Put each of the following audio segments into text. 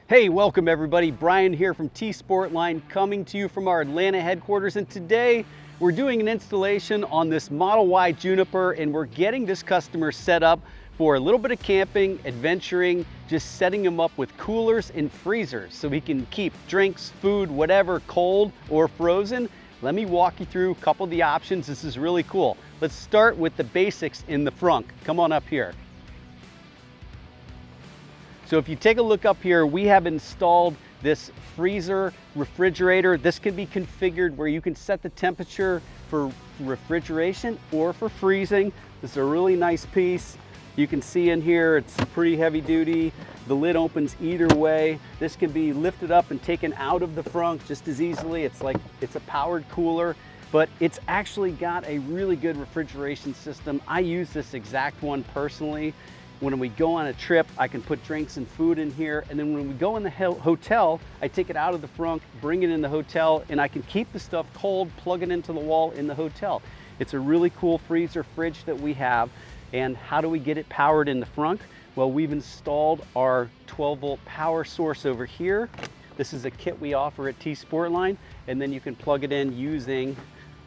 Hey, welcome everybody. Brian here from T-Sportline, coming to you from our Atlanta headquarters, and today we're doing an installation on this Model Y Juniper, and we're getting this customer set up for a little bit of camping, adventuring, just setting him up with coolers and freezers so he can keep drinks, food, whatever, cold or frozen. Let me walk you through a couple of the options. This is really cool. Let's start with the basics in the Frunk. Come on up here. So if you take a look up here, we have installed this freezer refrigerator. This can be configured where you can set the temperature for refrigeration or for freezing. This is a really nice piece. You can see in here, it's pretty heavy duty. The lid opens either way. This can be lifted up and taken out of the Frunk just as easily. It's a powered cooler, but it's actually got a really good refrigeration system. I use this exact one personally. When we go on a trip, I can put drinks and food in here, and then when we go in the hotel, I take it out of the Frunk, bring it in the hotel, and I can keep the stuff cold, plug it into the wall in the hotel. It's a really cool freezer fridge that we have. And how do we get it powered in the Frunk? Well, we've installed our 12-volt power source over here. This is a kit we offer at T-Sportline, and then you can plug it in using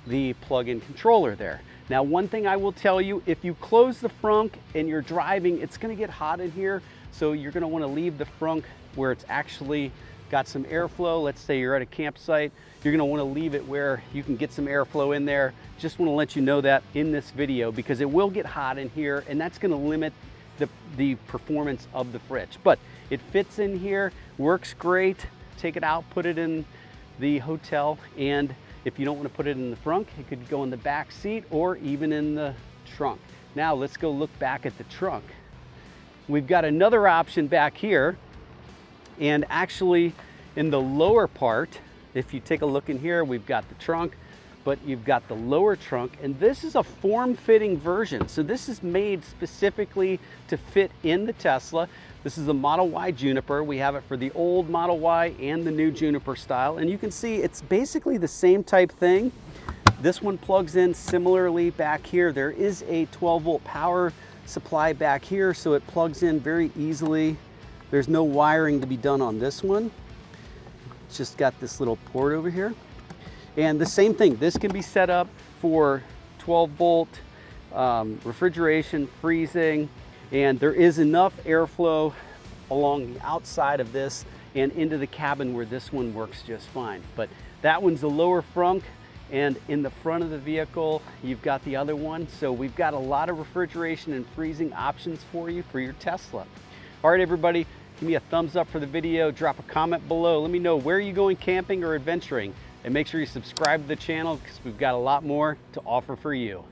the plug-in controller there. Now, one thing I will tell you, if you close the Frunk and you're driving, it's gonna get hot in here, so you're gonna wanna leave the Frunk where it's actually got some airflow. Let's say you're at a campsite, you're gonna wanna leave it where you can get some airflow in there. Just wanna let you know that in this video, because it will get hot in here, and that's gonna limit the performance of the fridge. But it fits in here, works great. Take it out, put it in the hotel, and if you don't want to put it in the Frunk, it could go in the back seat or even in the trunk. Now let's go look back at the trunk. We've got another option back here, and actually in the lower part, if you take a look in here, we've got the trunk, but you've got the lower trunk, and this is a form-fitting version. So this is made specifically to fit in the Tesla. This is the Model Y Juniper. We have it for the old Model Y and the new Juniper style. And you can see it's basically the same type thing. This one plugs in similarly back here. There is a 12-volt power supply back here, so it plugs in very easily. There's no wiring to be done on this one. It's just got this little port over here. And the same thing, this can be set up for 12-volt refrigeration, freezing, and there is enough airflow along the outside of this and into the cabin where this one works just fine. But that one's the lower Frunk, and in the front of the vehicle, you've got the other one. So we've got a lot of refrigeration and freezing options for you for your Tesla. All right, everybody, give me a thumbs up for the video, drop a comment below. Let me know where you're going camping or adventuring, and make sure you subscribe to the channel because we've got a lot more to offer for you.